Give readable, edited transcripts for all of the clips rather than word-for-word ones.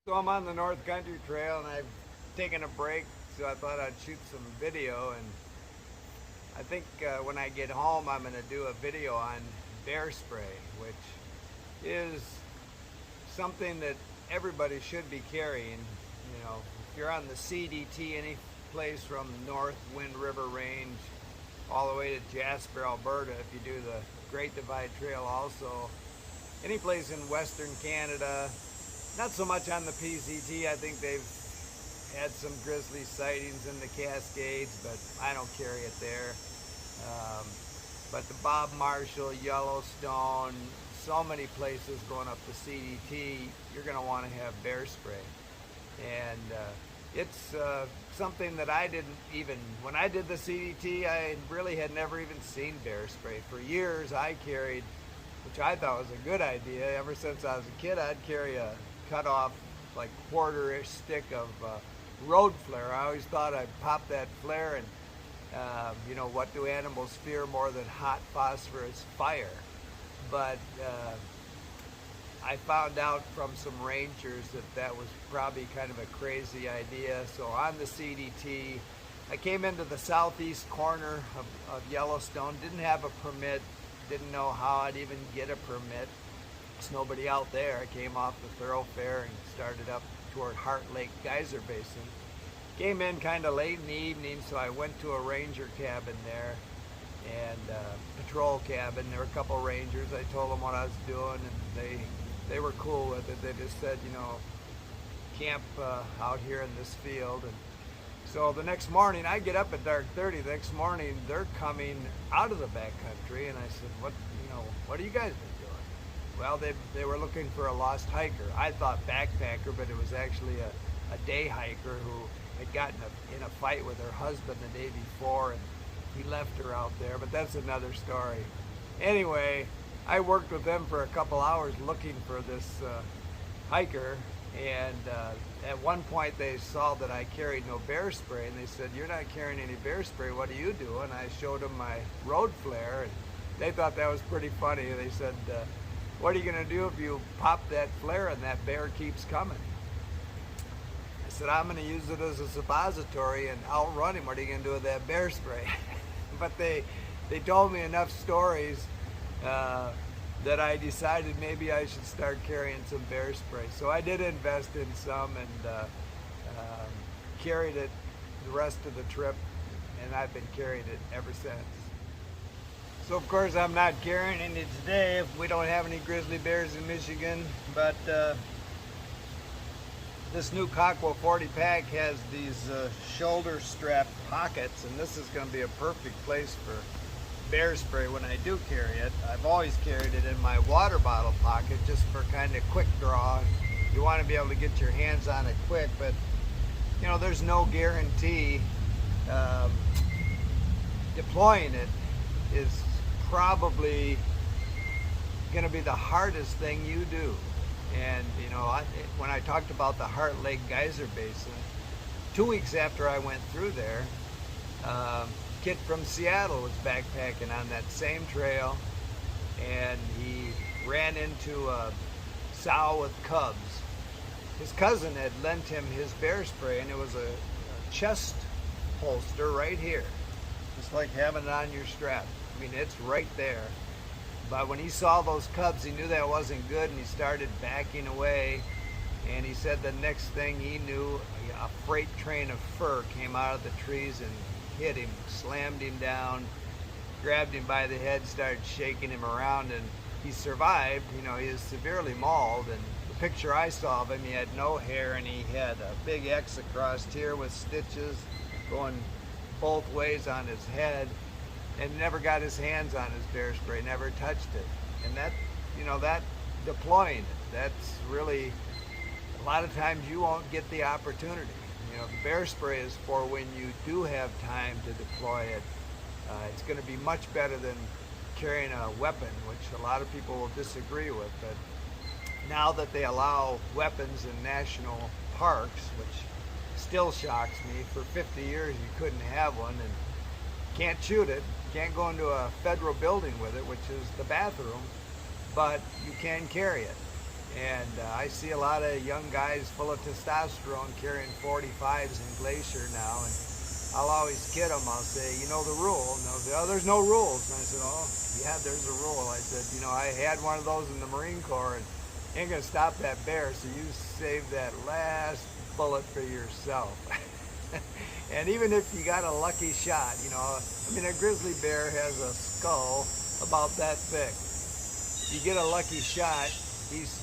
So I'm on the North Country Trail and I've taken a break, so I thought I'd shoot some video. And I think when I get home, I'm going to do a video on bear spray, which is something that everybody should be carrying. You know, if you're on the CDT, any place from North Wind River Range all the way to Jasper, Alberta, if you do the Great Divide Trail also, any place in Western Canada, not so much on the PCT. I think they've had some grizzly sightings in the Cascades, but I don't carry it there. But the Bob Marshall, Yellowstone, so many places going up the CDT, you're going to want to have bear spray. And it's something that I didn't even, when I did the CDT, I really had never even seen bear spray. For years I carried, which I thought was a good idea. Ever since I was a kid, I'd carry a cut off, like quarter-ish stick of road flare. I always thought I'd pop that flare, and you know, what do animals fear more than hot phosphorus? Fire. But I found out from some rangers that that was probably kind of a crazy idea. So on the CDT, I came into the southeast corner of Yellowstone, didn't have a permit, didn't know how I'd even get a permit. There's nobody out there. I came off the thoroughfare and started up toward Heart Lake Geyser Basin. Came in kind of late in the evening, so I went to a ranger cabin there, and patrol cabin. There were a couple rangers. I told them what I was doing, and they were cool with it. They just said, you know, camp out here in this field. And so the next morning, I get up at dark 30. The next morning, they're coming out of the backcountry, and I said, what are you guys been doing? Well, they were looking for a lost hiker. I thought backpacker, but it was actually a day hiker who had gotten in a fight with her husband the day before, and he left her out there, but that's another story. Anyway, I worked with them for a couple hours looking for this hiker, and at one point they saw that I carried no bear spray, and they said, "You're not carrying any bear spray, what do you do?" And I showed them my road flare, and they thought that was pretty funny. They said, "What are you going to do if you pop that flare and that bear keeps coming?" I said, "I'm going to use it as a suppository and outrun him. What are you going to do with that bear spray?" But they told me enough stories that I decided maybe I should start carrying some bear spray. So I did invest in some, and carried it the rest of the trip, and I've been carrying it ever since. So of course I'm not carrying any today. We don't have any grizzly bears in Michigan, but this new Cockwell 40 pack has these shoulder strap pockets, and this is going to be a perfect place for bear spray when I do carry it. I've always carried it in my water bottle pocket just for kind of quick draw. You want to be able to get your hands on it quick, but you know, there's no guarantee. Deploying it is probably going to be the hardest thing you do. And you know, when I talked about the Heart Lake Geyser Basin, 2 weeks after I went through there, kid from Seattle was backpacking on that same trail, and he ran into a sow with cubs. His cousin had lent him his bear spray, and it was a chest holster right here, just like having it on your strap. I mean, it's right there. But when he saw those cubs, he knew that wasn't good, and he started backing away. And he said the next thing he knew, a freight train of fur came out of the trees and hit him, slammed him down, grabbed him by the head, started shaking him around, and he survived. You know, he was severely mauled, and the picture I saw of him, he had no hair, and he had a big X across here with stitches going both ways on his head, and never got his hands on his bear spray, never touched it. And that, you know, that deploying it, that's really, a lot of times you won't get the opportunity. You know, the bear spray is for when you do have time to deploy it. It's going to be much better than carrying a weapon, which a lot of people will disagree with. But now that they allow weapons in national parks, which still shocks me, for 50 years you couldn't have one, and can't shoot it, can't go into a federal building with it, which is the bathroom, but you can carry it. And I see a lot of young guys full of testosterone carrying 45s in Glacier now, and I'll always kid them. I'll say, you know the rule? And they'll say, oh, there's no rules. And I said, oh, yeah, there's a rule. I said, you know, I had one of those in the Marine Corps, and ain't gonna stop that bear, so you save that last bullet for yourself. And even if you got a lucky shot, you know, I mean, a grizzly bear has a skull about that thick. You get a lucky shot, he's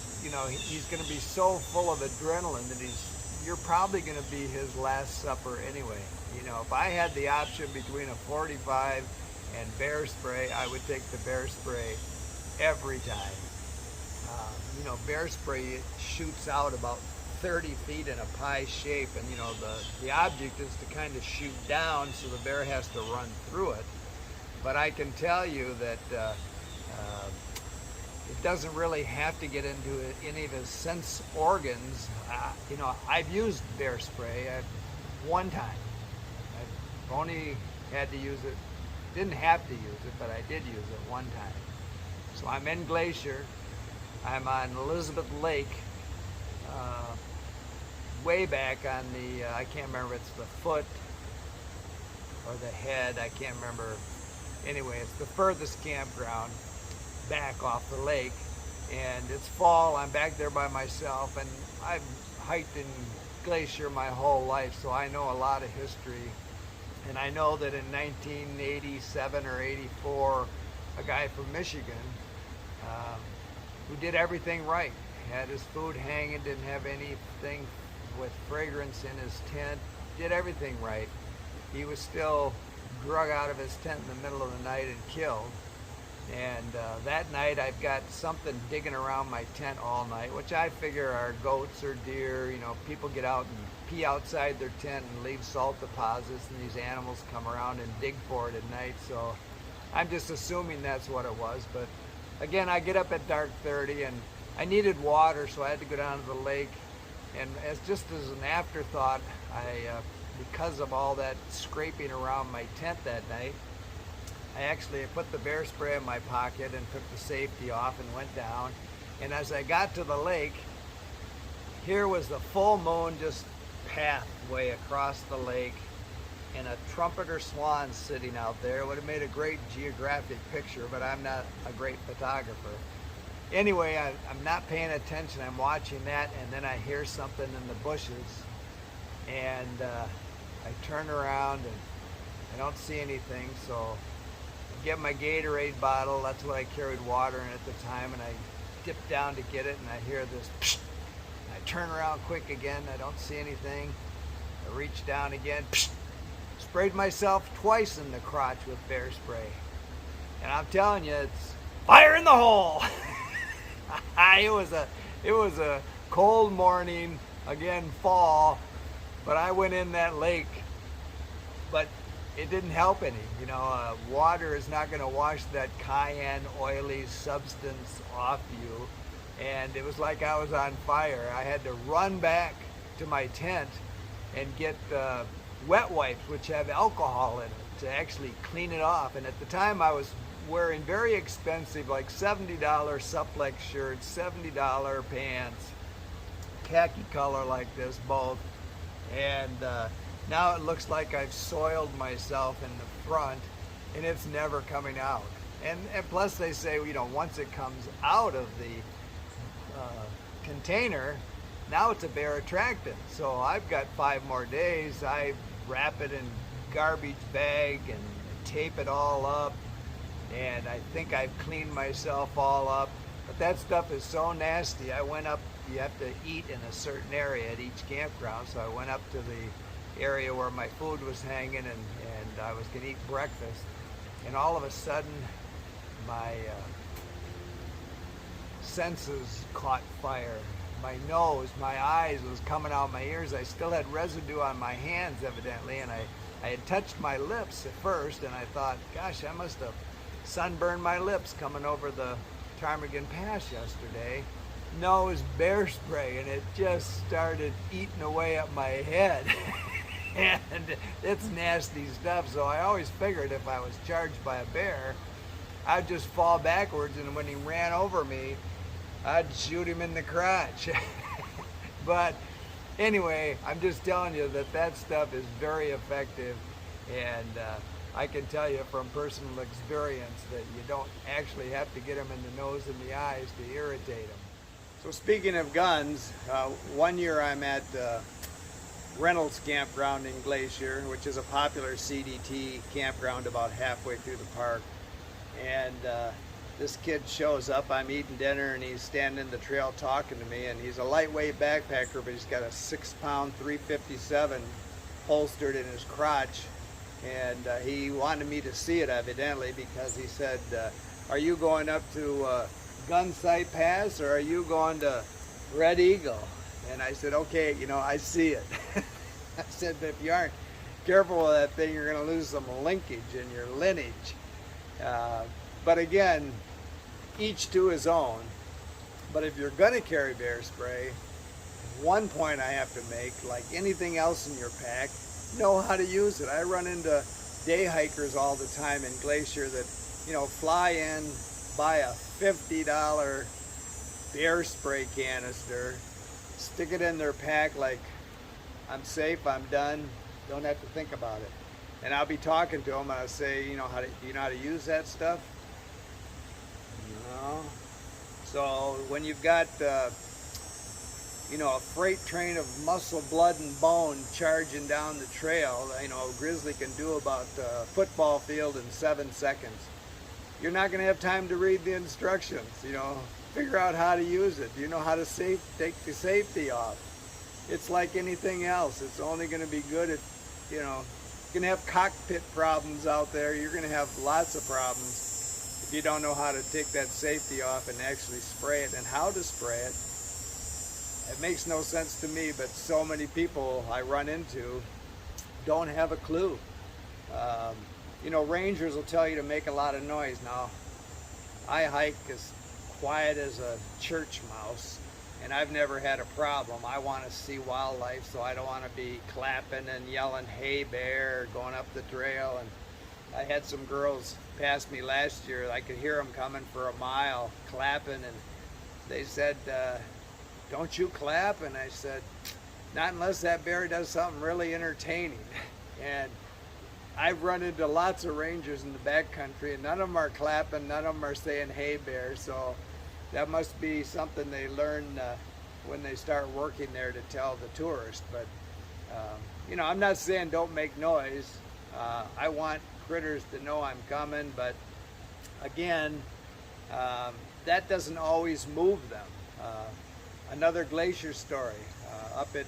going to be so full of adrenaline that you're probably going to be his last supper anyway. You know, if I had the option between a 45 and bear spray, I would take the bear spray every time. You know, bear spray shoots out about 30 feet in a pie shape, and you know, the object is to kind of shoot down, so the bear has to run through it. But I can tell you that it doesn't really have to get into any of his sense organs. You know, I've used bear spray one time. I've only had to use it, didn't have to use it, but I did use it one time. So I'm in Glacier. I'm on Elizabeth Lake, way back on the, I can't remember if it's the foot or the head, I can't remember. Anyway, it's the furthest campground back off the lake, and it's fall. I'm back there by myself, and I've hiked in Glacier my whole life, so I know a lot of history. And I know that in 1987 or 84, a guy from Michigan who did everything right, had his food hanging, didn't have anything with fragrance in his tent, did everything right. He was still drug out of his tent in the middle of the night and killed. And that night I've got something digging around my tent all night, which I figure are goats or deer. You know, people get out and pee outside their tent and leave salt deposits, and these animals come around and dig for it at night. So I'm just assuming that's what it was. But again, I get up at dark 30, and I needed water, so I had to go down to the lake. And just as an afterthought, because of all that scraping around my tent that night, I put the bear spray in my pocket and took the safety off and went down. And as I got to the lake, here was the full moon just pathway across the lake, and a trumpeter swan sitting out there. It would have made a great geographic picture, but I'm not a great photographer. Anyway, I'm not paying attention. I'm watching that, and then I hear something in the bushes, and I turn around and I don't see anything, so I get my Gatorade bottle. That's what I carried water in at the time, and I dip down to get it, and I hear this psh. I turn around quick again. I don't see anything. I reach down again, psh. Sprayed myself twice in the crotch with bear spray, and I'm telling you, it's fire in the hole. It was a cold morning, again fall, but I went in that lake, but it didn't help any. You know, water is not going to wash that cayenne oily substance off you, and it was like I was on fire. I had to run back to my tent and get wet wipes, which have alcohol in it, to actually clean it off. And at the time I was wearing very expensive, like $70 Supplex shirts, $70 pants, khaki color like this both, and now it looks like I've soiled myself in the front, and it's never coming out. And plus they say, you know, once it comes out of the container, now it's a bear attractant. So I've got 5 more days. I wrap it in garbage bag and tape it all up, and I think I've cleaned myself all up. But that stuff is so nasty. I went up, you have to eat in a certain area at each campground, so I went up to the area where my food was hanging, and I was gonna eat breakfast, and all of a sudden my senses caught fire. My nose, my eyes was coming out my ears. I still had residue on my hands evidently, and I had touched my lips at first, and I thought, gosh, I must have sunburned my lips coming over the Ptarmigan Pass yesterday. No, it was bear spray, and it just started eating away at my head. And it's nasty stuff, so I always figured if I was charged by a bear, I'd just fall backwards, and when he ran over me, I'd shoot him in the crotch. But anyway, I'm just telling you that that stuff is very effective, and I can tell you from personal experience that you don't actually have to get them in the nose and the eyes to irritate them. So speaking of guns, one year I'm at Reynolds Campground in Glacier, which is a popular CDT campground about halfway through the park. And this kid shows up, I'm eating dinner, and he's standing in the trail talking to me, and he's a lightweight backpacker, but he's got a 6-pound 357 holstered in his crotch. And he wanted me to see it evidently because he said, are you going up to Gunsight Pass or are you going to Red Eagle? And I said, okay, you know, I see it. I said, but if you aren't careful with that thing, you're going to lose some linkage in your lineage. But again, each to his own. But if you're going to carry bear spray, one point I have to make, like anything else in your pack, know how to use it. I run into day hikers all the time in Glacier that, you know, fly in, buy a $50 bear spray canister, stick it in their pack like, I'm safe, I'm done, don't have to think about it. And I'll be talking to them and I'll say, do you know how to use that stuff? No. So when you've got, you know, a freight train of muscle, blood, and bone charging down the trail, you know, a grizzly can do about a football field in 7 seconds. You're not going to have time to read the instructions, you know, figure out how to use it. Do you know how to take the safety off? It's like anything else. It's only going to be good if, you know, you're going to have cockpit problems out there. You're going to have lots of problems if you don't know how to take that safety off and actually spray it and how to spray it. It makes no sense to me, but so many people I run into don't have a clue. You know, rangers will tell you to make a lot of noise. Now, I hike as quiet as a church mouse, and I've never had a problem. I want to see wildlife, so I don't want to be clapping and yelling, hey bear, going up the trail. And I had some girls pass me last year. I could hear them coming for a mile, clapping, and they said, don't you clap? And I said, not unless that bear does something really entertaining. And I've run into lots of rangers in the backcountry, and none of them are clapping, none of them are saying, hey bear. So that must be something they learn when they start working there to tell the tourists. But, you know, I'm not saying don't make noise. I want critters to know I'm coming, but again, that doesn't always move them. Another glacier story, up at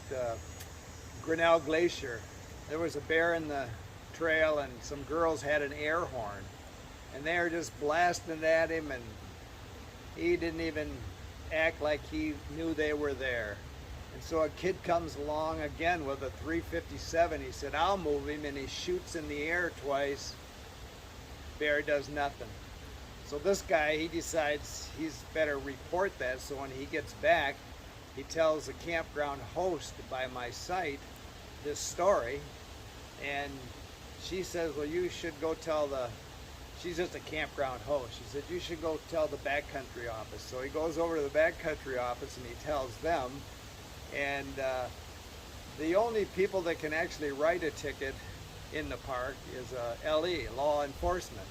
Grinnell Glacier, there was a bear in the trail and some girls had an air horn and they were just blasting it at him, and he didn't even act like he knew they were there. And so a kid comes along again with a 357. He said, I'll move him, and he shoots in the air twice. Bear does nothing. So this guy, he decides he's better report that, so when he gets back, he tells the campground host by my site this story, and she says, well, you should go tell she's just a campground host. She said, you should go tell the backcountry office. So he goes over to the backcountry office and he tells them, and the only people that can actually write a ticket in the park is LE, law enforcement.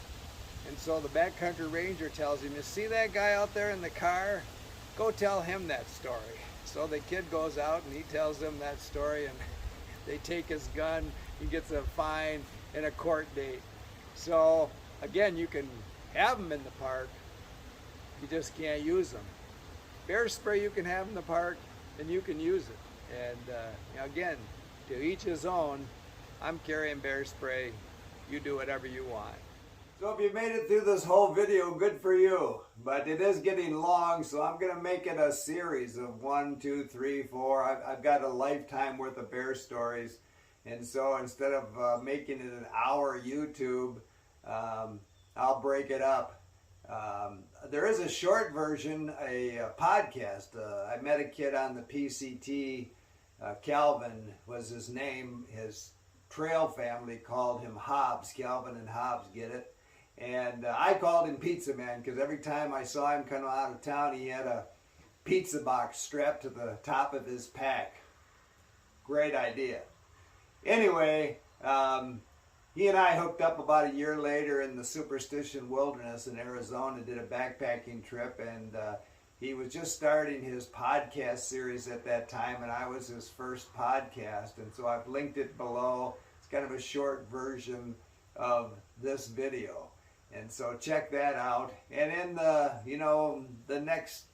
And so the backcountry ranger tells him, you see that guy out there in the car? Go tell him that story. So the kid goes out and he tells them that story, and they take his gun, he gets a fine and a court date. So again, you can have them in the park, you just can't use them. Bear spray you can have in the park, and you can use it. And you know, again, to each his own. I'm carrying bear spray, you do whatever you want. So if you made it through this whole video, good for you. But it is getting long, so I'm going to make it a series of 1, 2, 3, 4. I've got a lifetime worth of bear stories. And so instead of making it an hour YouTube, I'll break it up. There is a short version, a podcast. I met a kid on the PCT, Calvin was his name. His trail family called him Hobbs. Calvin and Hobbs, get it? And I called him Pizza Man because every time I saw him come out of town, he had a pizza box strapped to the top of his pack. Great idea. Anyway, he and I hooked up about a year later in the Superstition Wilderness in Arizona, did a backpacking trip, and he was just starting his podcast series at that time, and I was his first podcast, and so I've linked it below. It's kind of a short version of this video, and so check that out. And in the, the next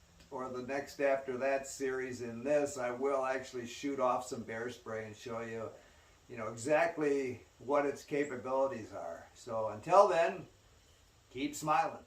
after that series in this, I will actually shoot off some bear spray and show you, exactly what its capabilities are. So until then, keep smiling.